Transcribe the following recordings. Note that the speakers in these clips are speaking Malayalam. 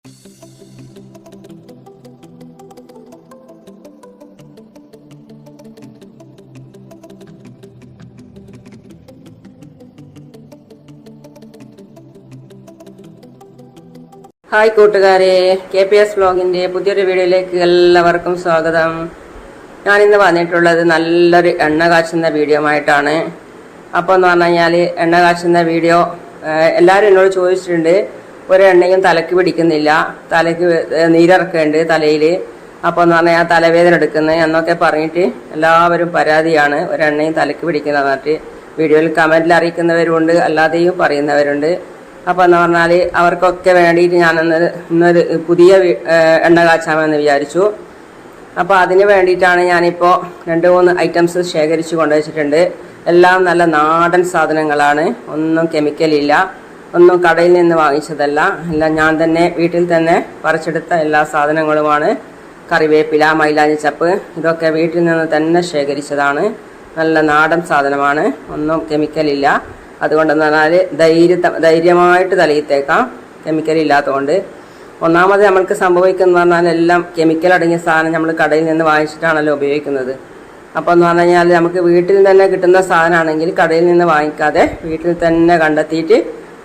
ഹായ് കൂട്ടുകാരെ, KPS വ്ലോഗിന്റെ പുതിയൊരു വീഡിയോയിലേക്ക് എല്ലാവർക്കും സ്വാഗതം. ഞാനിന്ന് വന്നിട്ടുള്ളത് നല്ലൊരു എണ്ണ കാച്ചുന്ന വീഡിയോ ആയിട്ടാണ്. അപ്പോൾ എന്ന് പറഞ്ഞു കഴിഞ്ഞാൽ എണ്ണ കാച്ചുന്ന വീഡിയോ എല്ലാവരും എന്നോട് ചോദിച്ചിട്ടുണ്ട്. ഒരു എണ്ണയും തലയ്ക്ക് പിടിക്കുന്നില്ല, തലയ്ക്ക് നീരിറക്കുന്നുണ്ട് തലയിൽ. അപ്പോൾ എന്ന് പറഞ്ഞാൽ തലവേദന എടുക്കുന്നത് എന്നൊക്കെ പറഞ്ഞിട്ട് എല്ലാവരും പരാതിയാണ്. ഒരു എണ്ണയും തലയ്ക്ക് പിടിക്കുന്നതായിട്ട് വീഡിയോയിൽ കമൻറ്റിൽ അറിയിക്കുന്നവരുണ്ട്, അല്ലാതെയും പറയുന്നവരുണ്ട്. അപ്പോൾ എന്ന് പറഞ്ഞാൽ അവർക്കൊക്കെ വേണ്ടിയിട്ട് ഇന്നൊരു പുതിയ എണ്ണ കാച്ചാമെന്ന് വിചാരിച്ചു. അപ്പോൾ അതിന് വേണ്ടിയിട്ടാണ് ഞാനിപ്പോൾ 2-3 ഐറ്റംസ് ശേഖരിച്ച് കൊണ്ടുവച്ചിട്ടുണ്ട്. എല്ലാം നല്ല നാടൻ സാധനങ്ങളാണ്, ഒന്നും കെമിക്കലില്ല, ഒന്നും കടയിൽ നിന്ന് വാങ്ങിച്ചതല്ല. എല്ലാം ഞാൻ തന്നെ വീട്ടിൽ തന്നെ പറിച്ചെടുത്ത എല്ലാ സാധനങ്ങളുമാണ്. കറിവേപ്പില, മൈലാഞ്ചി ചപ്പ്, ഇതൊക്കെ വീട്ടിൽ നിന്ന് തന്നെ ശേഖരിച്ചതാണ്. നല്ല നാടൻ സാധനമാണ്, ഒന്നും കെമിക്കലില്ല. അതുകൊണ്ടെന്ന് പറഞ്ഞാൽ ധൈര്യമായിട്ട് തലയിൽ തേക്കാം, കെമിക്കൽ ഇല്ലാത്തതുകൊണ്ട്. ഒന്നാമത് നമ്മൾക്ക് സംഭവിക്കുന്നത് പറഞ്ഞാൽ എല്ലാം കെമിക്കൽ അടങ്ങിയ സാധനം നമ്മൾ കടയിൽ നിന്ന് വാങ്ങിച്ചിട്ടാണല്ലോ ഉപയോഗിക്കുന്നത്. അപ്പോൾ എന്ന് പറഞ്ഞു കഴിഞ്ഞാൽ നമുക്ക് വീട്ടിൽ തന്നെ കിട്ടുന്ന സാധനമാണെങ്കിൽ കടയിൽ നിന്ന് വാങ്ങിക്കാതെ വീട്ടിൽ തന്നെ കണ്ടെത്തിയിട്ട്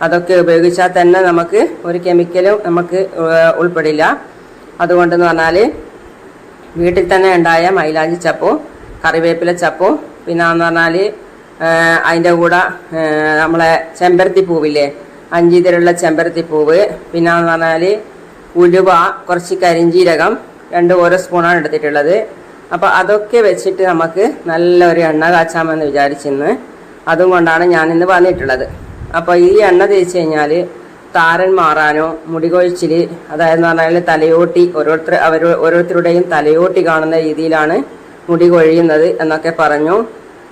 അതൊക്കെ ഉപയോഗിച്ചാൽ തന്നെ നമുക്ക് ഒരു കെമിക്കലും നമുക്ക് ഉൾപ്പെടില്ല. അതുകൊണ്ടെന്ന് പറഞ്ഞാൽ വീട്ടിൽ തന്നെ ഉണ്ടായ മൈലാഞ്ചി ചപ്പും കറിവേപ്പില ചപ്പും പിന്നെ എന്ന് പറഞ്ഞാൽ അതിൻ്റെ കൂടെ നമ്മളെ ചെമ്പരത്തി പൂവില്ലേ, 5 ഇതിലുള്ള ചെമ്പരത്തി പൂവ്, പിന്നെ എന്ന് പറഞ്ഞാൽ ഉലുവ, കുറച്ച് കരിഞ്ജീരകം, 2 ഓരോ സ്പൂണാണ് എടുത്തിട്ടുള്ളത്. അപ്പോൾ അതൊക്കെ വെച്ചിട്ട് നമുക്ക് നല്ലൊരു എണ്ണ കാച്ചാമെന്ന് വിചാരിച്ചിന്ന്. അതും കൊണ്ടാണ് ഞാനിന്ന് വന്നിട്ടുള്ളത്. അപ്പോൾ ഈ എണ്ണ തേച്ച് കഴിഞ്ഞാൽ താരൻ മാറാനോ, മുടി കൊഴിച്ചിൽ, അതായത് പറഞ്ഞാൽ തലയോട്ടി, ഓരോരുത്തരുടെയും തലയോട്ടി കാണുന്ന രീതിയിലാണ് മുടി കൊഴിയുന്നത് എന്നൊക്കെ പറഞ്ഞു.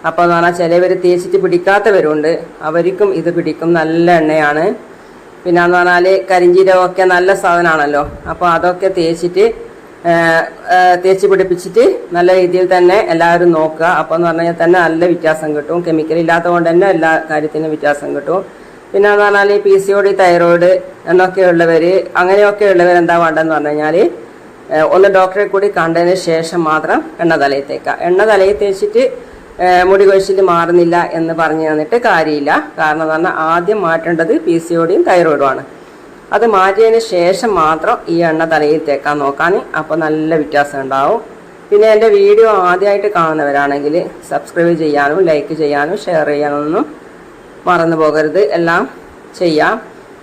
അപ്പോൾ എന്ന് പറഞ്ഞാൽ ചിലവർ തേച്ചിട്ട് പിടിക്കാത്തവരുണ്ട്, അവർക്കും ഇത് പിടിക്കും. നല്ല എണ്ണയാണ്. പിന്നെ എന്ന് പറഞ്ഞാൽ കരിഞ്ജീരകമൊക്കെ നല്ല സാധനമാണല്ലോ. അപ്പോൾ അതൊക്കെ തേച്ച് പിടിപ്പിച്ചിട്ട് നല്ല രീതിയിൽ തന്നെ എല്ലാവരും നോക്കുക. അപ്പോൾ എന്ന് പറഞ്ഞാൽ തന്നെ നല്ല വ്യത്യാസം കിട്ടും. കെമിക്കൽ ഇല്ലാത്തത് കൊണ്ട് തന്നെ എല്ലാ കാര്യത്തിനും വ്യത്യാസം കിട്ടും. പിന്നെ എന്ന് പറഞ്ഞാൽ PCOD, തൈറോയിഡ് എന്നൊക്കെ ഉള്ളവർ, അങ്ങനെയൊക്കെ ഉള്ളവർ എന്താ വേണ്ടതെന്ന് പറഞ്ഞു കഴിഞ്ഞാൽ ഒന്ന് ഡോക്ടറെ കൂടി കണ്ടതിന് ശേഷം മാത്രം എണ്ണ തലയിൽ തേക്കുക. എണ്ണ തലയിൽ തേച്ചിട്ട് മുടി കൊഴിച്ചിൽ മാറുന്നില്ല എന്ന് പറഞ്ഞു തന്നിട്ട് കാര്യമില്ല. കാരണം എന്ന് പറഞ്ഞാൽ ആദ്യം മാറ്റേണ്ടത് PCODയും തൈറോയിഡുമാണ്. അത് മാറ്റിയതിന് ശേഷം മാത്രം ഈ എണ്ണ തലയിൽ തേക്കാൻ നോക്കാൻ. അപ്പോൾ നല്ല വ്യത്യാസം ഉണ്ടാവും. പിന്നെ എൻ്റെ വീഡിയോ ആദ്യമായിട്ട് കാണുന്നവരാണെങ്കിൽ സബ്സ്ക്രൈബ് ചെയ്യാനും ലൈക്ക് ചെയ്യാനും ഷെയർ ചെയ്യാനൊന്നും മറന്നു പോകരുത്. എല്ലാം ചെയ്യാം.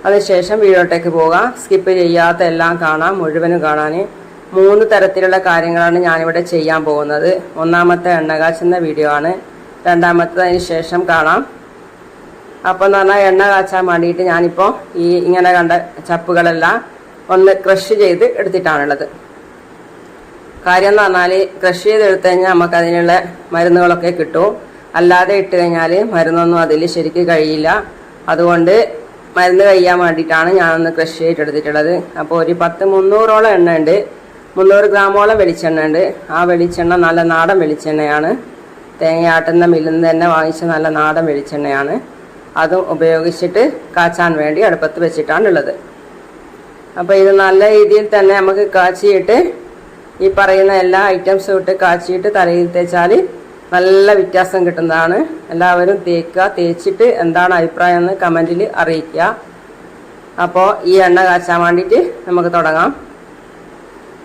അതിനുശേഷം വീഡിയോട്ടേക്ക് പോകാം. സ്കിപ്പ് ചെയ്യാത്ത എല്ലാം കാണാം, മുഴുവനും കാണാൻ. 3 തരത്തിലുള്ള കാര്യങ്ങളാണ് ഞാനിവിടെ ചെയ്യാൻ പോകുന്നത്. ഒന്നാമത്തെ എണ്ണ കാച്ചുന്ന വീഡിയോ ആണ്, രണ്ടാമത്തെ അതിന് ശേഷം കാണാം. അപ്പോൾ എന്ന് പറഞ്ഞാൽ എണ്ണ കാച്ചാൻ വേണ്ടിയിട്ട് ഞാനിപ്പോൾ ഇങ്ങനെ കണ്ട ചപ്പുകളെല്ലാം ഒന്ന് ക്രഷ് ചെയ്ത് എടുത്തിട്ടാണുള്ളത്. കാര്യം എന്ന് പറഞ്ഞാൽ ക്രഷ് ചെയ്ത് എടുത്തു കഴിഞ്ഞാൽ നമുക്ക് അതിനുള്ള മരുന്നുകളൊക്കെ കിട്ടും. അല്ലാതെ ഇട്ട് കഴിഞ്ഞാൽ മരുന്നൊന്നും അതിൽ ശരിക്ക് കഴിയില്ല. അതുകൊണ്ട് മരുന്ന് കഴിയാൻ വേണ്ടിയിട്ടാണ് ഞാനൊന്ന് ക്രഷ് ചെയ്തെടുത്തിട്ടുള്ളത്. അപ്പോൾ ഒരു 300ഓളം എണ്ണ ഉണ്ട്, 300 ഗ്രാമോളം വെളിച്ചെണ്ണ ഉണ്ട്. ആ വെളിച്ചെണ്ണ നല്ല നാടൻ വെളിച്ചെണ്ണയാണ്, തേങ്ങയാട്ടുന്ന മില്ലിൽ നിന്ന് തന്നെ വാങ്ങിച്ച നല്ല നാടൻ വെളിച്ചെണ്ണയാണ്. അതും ഉപയോഗിച്ചിട്ട് കാച്ചാൻ വേണ്ടി അടുപ്പത്ത് വെച്ചിട്ടാണുള്ളത്. അപ്പോൾ ഇത് നല്ല രീതിയിൽ തന്നെ നമുക്ക് കാച്ചിയിട്ട് ഈ പറയുന്ന എല്ലാ ഐറ്റംസും ഇട്ട് കാച്ചിയിട്ട് തലയിൽ തേച്ചാൽ നല്ല വ്യത്യാസം കിട്ടുന്നതാണ്. എല്ലാവരും തേക്കുക. തേച്ചിട്ട് എന്താണ് അഭിപ്രായം എന്ന് കമൻറ്റിൽ അറിയിക്കുക. അപ്പോൾ ഈ എണ്ണ കാച്ചാൻ വേണ്ടിയിട്ട് നമുക്ക് തുടങ്ങാം.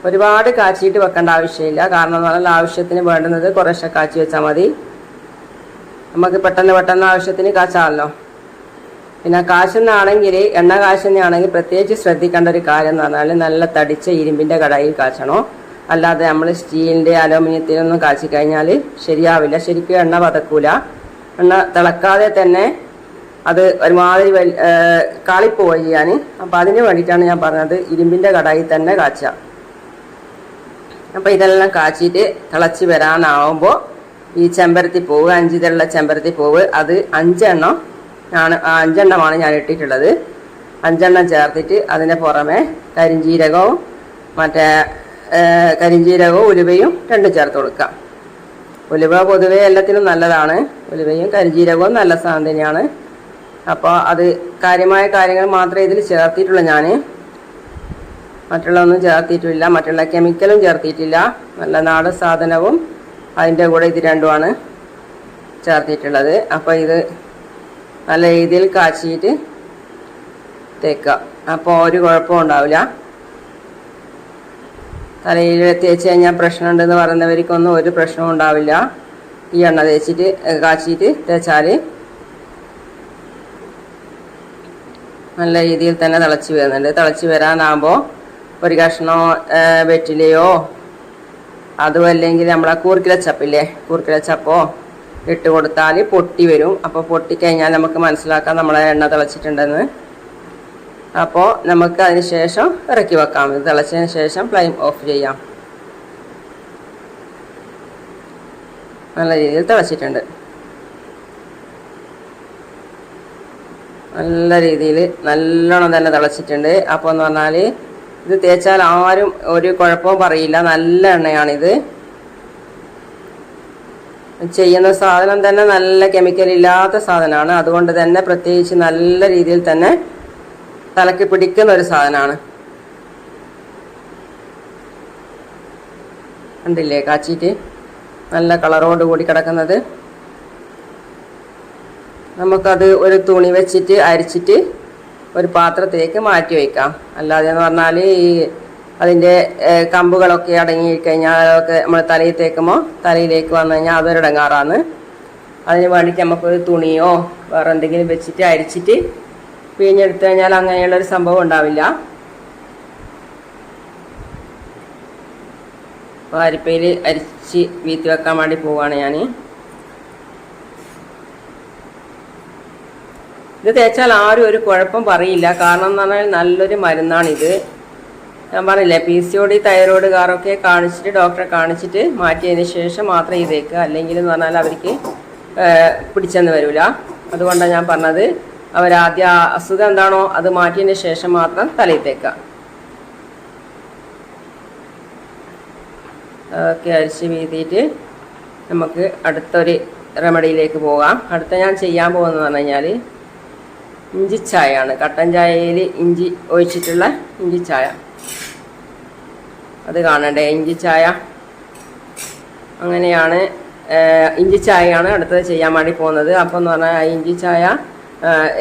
ഒരുപാട് കാച്ചിയിട്ട് വെക്കേണ്ട ആവശ്യമില്ല. കാരണം എന്ന് പറഞ്ഞാൽ ആവശ്യത്തിന് വേണ്ടുന്നത് കുറേശ്ശെ കാച്ചി വെച്ചാൽ മതി. നമുക്ക് പെട്ടെന്ന് ആവശ്യത്തിന് കാച്ചാമല്ലോ. പിന്നെ കാച്ചുന്നതാണെങ്കിൽ, എണ്ണ കാച്ചുന്നതാണെങ്കിൽ പ്രത്യേകിച്ച് ശ്രദ്ധിക്കേണ്ട ഒരു കാര്യം എന്ന് പറഞ്ഞാൽ നല്ല തടിച്ച ഇരുമ്പിൻ്റെ കടായിൽ കാച്ചണോ. അല്ലാതെ നമ്മൾ സ്റ്റീലിൻ്റെ, അലുമിനിയത്തിനൊന്നും കാച്ചി കഴിഞ്ഞാൽ ശരിയാവില്ല. ശരിക്കും എണ്ണ പതക്കൂല. എണ്ണ തിളക്കാതെ തന്നെ അത് ഒരുമാതിരി കാളിപ്പോവുക ചെയ്യാൻ. അപ്പം അതിന് വേണ്ടിയിട്ടാണ് ഞാൻ പറഞ്ഞത് ഇരുമ്പിൻ്റെ കടായിൽ തന്നെ കാച്ചുക. അപ്പോൾ ഇതെല്ലാം കാച്ചിട്ട് തിളച്ച് വരാനാവുമ്പോൾ ഈ ചെമ്പരത്തി പൂവ്, 5 ഇതിലുള്ള ചെമ്പരത്തി പൂവ്, അത് 5 എണ്ണമാണ് ഞാൻ ഇട്ടിട്ടുള്ളത്. 5 എണ്ണം ചേർത്തിട്ട് അതിൻ്റെ പുറമെ കരിഞ്ജീരകവും ഉലുവയും 2 ചേർത്ത് കൊടുക്കാം. ഉലുവ പൊതുവെ എല്ലാത്തിനും നല്ലതാണ്. ഉലുവയും കരിഞ്ജീരകവും നല്ല സാധനം തന്നെയാണ്. അപ്പോൾ അത് കാര്യമായ കാര്യങ്ങൾ മാത്രമേ ഇതിൽ ചേർത്തിട്ടുള്ളൂ ഞാൻ. മറ്റുള്ള ഒന്നും ചേർത്തിട്ടില്ല, മറ്റുള്ള കെമിക്കലും ചേർത്തിട്ടില്ല. നല്ല നാടൻ സാധനവും അതിൻ്റെ കൂടെ ഇത് രണ്ടുമാണ് ചേർത്തിട്ടുള്ളത്. അപ്പോൾ ഇത് നല്ല രീതിയിൽ കാച്ചിയിട്ട് തേക്കുക. അപ്പോൾ ഒരു കുഴപ്പവും ഉണ്ടാവില്ല. തലയിൽ തേച്ച് കഴിഞ്ഞാൽ പ്രശ്നമുണ്ടെന്ന് പറയുന്നവർക്കൊന്നും ഒരു പ്രശ്നവും ഉണ്ടാവില്ല. ഈ എണ്ണ തേച്ചിട്ട് കാച്ചിട്ട് തേച്ചാൽ നല്ല രീതിയിൽ തന്നെ തിളച്ച് വരുന്നുണ്ട്. തിളച്ച് വരാനാകുമ്പോൾ ഒരു കഷ്ണം വെറ്റിലയോ അതും അല്ലെങ്കിൽ നമ്മളെ കൂർക്കിലച്ചപ്പില്ലേ, കൂർക്കിലച്ചപ്പോ ഇട്ട് കൊടുത്താൽ പൊട്ടി വരും. അപ്പോൾ പൊട്ടിക്കഴിഞ്ഞാൽ നമുക്ക് മനസ്സിലാക്കാം നമ്മളെ എണ്ണ തിളച്ചിട്ടുണ്ടെന്ന്. അപ്പോൾ നമുക്ക് അതിന് ശേഷം ഇറക്കി വെക്കാം. ഇത് തിളച്ചതിന് ശേഷം ഫ്ലെയിം ഓഫ് ചെയ്യാം. നല്ല രീതിയിൽ തിളച്ചിട്ടുണ്ട്. നല്ല രീതിയിൽ നല്ലോണം തന്നെ തിളച്ചിട്ടുണ്ട്. അപ്പോൾ എന്ന് പറഞ്ഞാൽ ഇത് തേച്ചാൽ ആരും ഒരു കുഴപ്പവും പറയില്ല. നല്ല എണ്ണയാണിത്. ചെയ്യുന്ന സാധനം തന്നെ നല്ല കെമിക്കൽ ഇല്ലാത്ത സാധനമാണ്. അതുകൊണ്ട് തന്നെ പ്രത്യേകിച്ച് നല്ല രീതിയിൽ തന്നെ തലക്ക് പിടിക്കുന്ന ഒരു സാധനമാണ്. കണ്ടില്ലേ കാച്ചിട്ട് നല്ല കളറോട് കൂടി കിടക്കുന്നത്. നമുക്കത് ഒരു തുണി വെച്ചിട്ട് അരിച്ചിട്ട് ഒരു പാത്രത്തിലേക്ക് മാറ്റി വയ്ക്കാം. അല്ലാതെ എന്ന് പറഞ്ഞാൽ ഈ അതിൻ്റെ കമ്പുകളൊക്കെ അടങ്ങിക്കഴിഞ്ഞാൽ അതൊക്കെ നമ്മൾ തലയിൽ തേക്കുമ്പോൾ തലയിലേക്ക് വന്നു കഴിഞ്ഞാൽ അതൊരിടങ്ങാറാണ്. അതിന് വേണ്ടിയിട്ട് നമുക്കൊരു തുണിയോ വേറെ എന്തെങ്കിലും വെച്ചിട്ട് അരിച്ചിട്ട് പിഴിഞ്ഞെടുത്തു കഴിഞ്ഞാൽ അങ്ങനെയുള്ളൊരു സംഭവം ഉണ്ടാവില്ല. അപ്പോൾ അരിപ്പയിൽ അരിച്ച് വീത്തി വെക്കാൻ വേണ്ടി പോവുകയാണ് ഞാൻ. ഇത് തേച്ചാൽ ആരും ഒരു കുഴപ്പം പറയില്ല. കാരണം എന്ന് പറഞ്ഞാൽ നല്ലൊരു മരുന്നാണിത്. ഞാൻ പറഞ്ഞില്ലേ, PCOD തൈറോയ്ഡുകാരൊക്കെ കാണിച്ചിട്ട് ഡോക്ടറെ കാണിച്ചിട്ട് മാറ്റിയതിന് ശേഷം മാത്രം ഇത് തേക്കുക. അല്ലെങ്കിൽ എന്ന് പറഞ്ഞാൽ അവർക്ക് പിടിച്ചെന്ന് വരില്ല. അതുകൊണ്ടാണ് ഞാൻ പറഞ്ഞത് അവരാദ്യം അസുഖം എന്താണോ അത് മാറ്റിയതിന് ശേഷം മാത്രം തലയിൽ തേക്കുക. അതൊക്കെ അരിച്ച് വീതിയിട്ട് നമുക്ക് അടുത്തൊരു റെമഡിയിലേക്ക് പോകാം. അടുത്ത ഞാൻ ചെയ്യാൻ പോകുന്നതെന്ന് പറഞ്ഞു കഴിഞ്ഞാൽ ഇഞ്ചിച്ചായയാണ്. കട്ടൻ ചായയിൽ ഇഞ്ചി ഒഴിച്ചിട്ടുള്ള ഇഞ്ചിച്ചായ. അത് കാണണ്ടേ, ഇഞ്ചിച്ചായ. അങ്ങനെയാണ് ഇഞ്ചിച്ചായയാണ് അടുത്തത് ചെയ്യാൻ വേണ്ടി പോകുന്നത്. അപ്പോൾ എന്ന് പറഞ്ഞാൽ ആ ഇഞ്ചിച്ചായ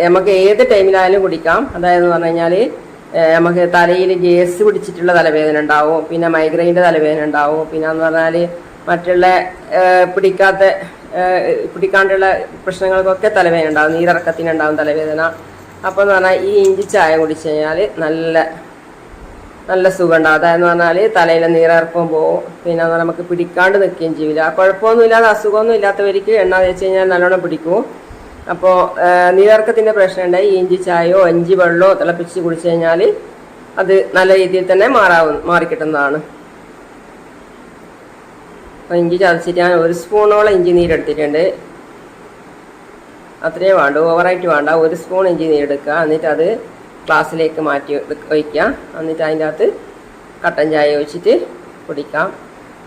നമുക്ക് ഏത് ടൈമിലായാലും കുടിക്കാം. അതായത് എന്ന് പറഞ്ഞു കഴിഞ്ഞാൽ നമുക്ക് തലയിൽ ഗ്യാസ് പിടിച്ചിട്ടുള്ള തലവേദന ഉണ്ടാവും, പിന്നെ മൈഗ്രെയിൻ്റെ തലവേദന ഉണ്ടാവും, പിന്നെ എന്ന് പറഞ്ഞാൽ മറ്റുള്ള പിടിക്കാണ്ടുള്ള പ്രശ്നങ്ങൾക്കൊക്കെ തലവേദന ഉണ്ടാവും, നീരിറക്കത്തിനുണ്ടാവും തലവേദന. അപ്പോൾ എന്ന് പറഞ്ഞാൽ ഈ ഇഞ്ചി ചായ കുടിച്ചു കഴിഞ്ഞാൽ നല്ല സുഖം ഉണ്ടാവും. അതായത് പറഞ്ഞാൽ തലയിലെ നീരിറക്കം പോവും, പിന്നെ നമുക്ക് പിടിക്കാണ്ട് നിൽക്കുകയും ചെയ്യില്ല. കുഴപ്പമൊന്നും ഇല്ലാതെ അസുഖമൊന്നും ഇല്ലാത്തവർക്ക് എണ്ണ തേച്ച് കഴിഞ്ഞാൽ നല്ലോണം പിടിക്കും. അപ്പോൾ നീരിറക്കത്തിൻ്റെ പ്രശ്നം ഉണ്ടായി ഈ ഇഞ്ചി ചായയോ ഇഞ്ചി വെള്ളമോ തിളപ്പിച്ച് കുടിച്ചു കഴിഞ്ഞാൽ അത് നല്ല രീതിയിൽ തന്നെ മാറിക്കിട്ടുന്നതാണ്. അപ്പോൾ ഇഞ്ചി ചതച്ചിട്ട് ഞാൻ 1 സ്പൂണോളം ഇഞ്ചി നീരെടുത്തിട്ടുണ്ട്. അത്രയേ വേണ്ടൂ, ഓവറായിട്ട് വേണ്ട. 1 സ്പൂൺ ഇഞ്ചി നീരെടുക്കുക. എന്നിട്ട് അത് ഗ്ലാസ്സിലേക്ക് മാറ്റി ഒഴിക്കുക. എന്നിട്ട് അതിൻ്റെ അകത്ത് കട്ടൻ ചായ ഒഴിച്ചിട്ട് കുടിക്കാം.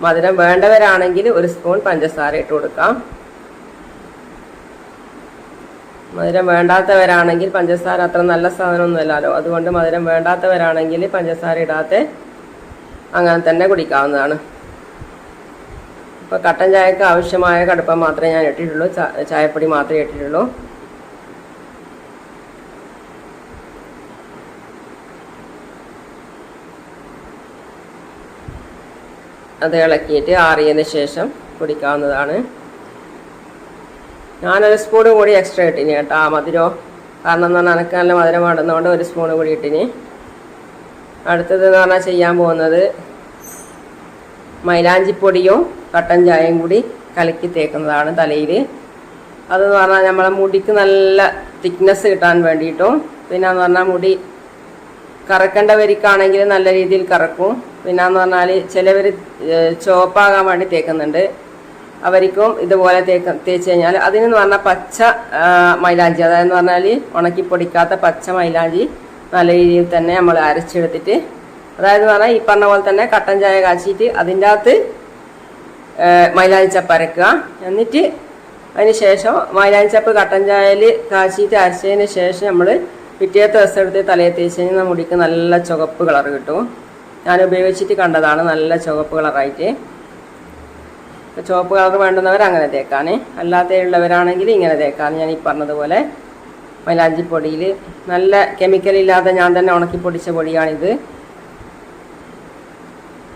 മധുരം വേണ്ടവരാണെങ്കിൽ 1 സ്പൂൺ പഞ്ചസാര ഇട്ട് കൊടുക്കാം. മധുരം വേണ്ടാത്തവരാണെങ്കിൽ പഞ്ചസാര അത്ര നല്ല സാധനമൊന്നുമല്ലല്ലോ, അതുകൊണ്ട് മധുരം വേണ്ടാത്തവരാണെങ്കിൽ പഞ്ചസാര ഇടാതെ അങ്ങനെ തന്നെ കുടിക്കാവുന്നതാണ്. ഇപ്പോൾ കട്ടൻ ചായക്ക് ആവശ്യമായ കടുപ്പം മാത്രമേ ഞാൻ ഇട്ടിട്ടുള്ളൂ, ചായപ്പൊടി മാത്രമേ ഇട്ടിട്ടുള്ളൂ. അത് ഇളക്കിയിട്ട് ആറിയതിന് ശേഷം കുടിക്കാവുന്നതാണ്. ഞാനൊരു സ്പൂൺ കൂടി എക്സ്ട്രാ ഇട്ടിനി കേട്ടോ മധുരമോ, കാരണം എന്ന് പറഞ്ഞാൽ എനിക്ക് നല്ല മധുരം വേണ്ടുന്നതുകൊണ്ട് 1 സ്പൂൺ കൂടി ഇട്ടിനി. അടുത്തത് എന്ന് പറഞ്ഞാൽ ചെയ്യാൻ പോകുന്നത് മൈലാഞ്ചിപ്പൊടിയും കട്ടൻ ചായയും കൂടി കലക്കി തേക്കുന്നതാണ് തലയിൽ. അതെന്ന് പറഞ്ഞാൽ നമ്മളെ മുടിക്ക് നല്ല തിക്നെസ് കിട്ടാൻ വേണ്ടിയിട്ടും, പിന്നെ എന്ന് പറഞ്ഞാൽ മുടി കറക്കേണ്ടവർക്കാണെങ്കിൽ നല്ല രീതിയിൽ കറക്കും. പിന്നെ എന്ന് പറഞ്ഞാൽ ചിലവർ ചുവപ്പാകാൻ വേണ്ടി തേക്കുന്നുണ്ട്, അവർക്കും ഇതുപോലെ തേച്ച് കഴിഞ്ഞാൽ അതിനെന്ന് പറഞ്ഞാൽ പച്ച മൈലാഞ്ചി, അതായത് പറഞ്ഞാൽ ഉണക്കി പൊടിക്കാത്ത പച്ച മൈലാഞ്ചി നല്ല രീതിയിൽ തന്നെ നമ്മൾ അരച്ചെടുത്തിട്ട്, അതായത് പറഞ്ഞാൽ ഈ പറഞ്ഞ പോലെ തന്നെ കട്ടൻ ചായ കാച്ചിട്ട് അതിൻ്റെ അകത്ത് മൈലാഞ്ചിച്ചപ്പ് അരക്കുക. എന്നിട്ട് അതിന് ശേഷം മൈലാഞ്ചിച്ചപ്പ് കട്ടൻ ചായയിൽ കാച്ചിട്ട് അരച്ചതിന് ശേഷം നമ്മൾ പിറ്റേത്തെ ദിവസം എടുത്ത് തലയിൽ തേച്ച് കഴിഞ്ഞാൽ മുടിക്ക് നല്ല ചുവപ്പ് കളർ കിട്ടും. ഞാൻ ഉപയോഗിച്ചിട്ട് കണ്ടതാണ്. നല്ല ചുവപ്പ് കളറായിട്ട്. ചുവപ്പ് കളർ വേണ്ടുന്നവർ അങ്ങനെ തേക്കാൻ, അല്ലാതെയുള്ളവരാണെങ്കിൽ ഇങ്ങനെ തേക്കാൻ. ഞാൻ ഈ പറഞ്ഞതുപോലെ മൈലാഞ്ചിപ്പൊടിയിൽ നല്ല കെമിക്കലില്ലാതെ ഞാൻ തന്നെ ഉണക്കി പൊടിച്ച പൊടിയാണിത്.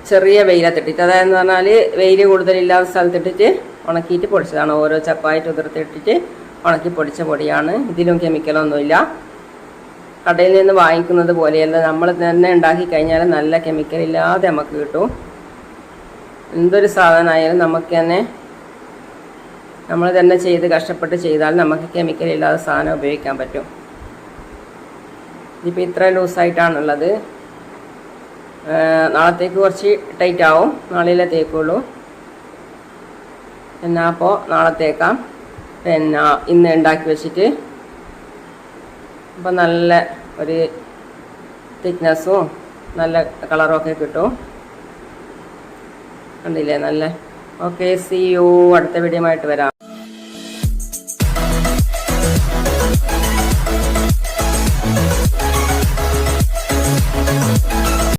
ചെറിയ വെയിലത്തിട്ടിട്ട്, അതായത് പറഞ്ഞാൽ വെയിൽ കൂടുതലില്ലാത്ത സ്ഥലത്തിട്ടിട്ട് ഉണക്കിയിട്ട് പൊടിച്ചതാണ്. ഓരോ ചപ്പായിട്ട് ഉതിർത്തിട്ടിട്ട് ഉണക്കി പൊടിച്ച പൊടിയാണ്. ഇതിലും കെമിക്കലൊന്നുമില്ല. കടയിൽ നിന്ന് വാങ്ങിക്കുന്നത് പോലെയല്ല, നമ്മൾ തന്നെ ഉണ്ടാക്കി കഴിഞ്ഞാൽ നല്ല കെമിക്കലില്ലാതെ നമുക്ക് കിട്ടും. എന്തൊരു സാധനമായാലും നമുക്ക് തന്നെ നമ്മൾ തന്നെ ചെയ്ത് കഷ്ടപ്പെട്ട് ചെയ്താൽ നമുക്ക് കെമിക്കലില്ലാതെ സാധനം ഉപയോഗിക്കാൻ പറ്റും. ഇതിപ്പോൾ ഇത്ര ലൂസായിട്ടാണുള്ളത്. നാളത്തേക്ക് കുറച്ച് ടൈറ്റ് ആവും. നാളെയിലെ തേക്കുള്ളൂ. പിന്നെ അപ്പോൾ നാളെ തേക്കാം. പിന്നെ ഇന്ന് ഉണ്ടാക്കി വെച്ചിട്ട് അപ്പോൾ നല്ല ഒരു തിക്നെസ്സും നല്ല കളറും ഒക്കെ കിട്ടും. കണ്ടില്ലേ നല്ല. Okay, see you. അടുത്ത വീഡിയോ ആയിട്ട് വരാം.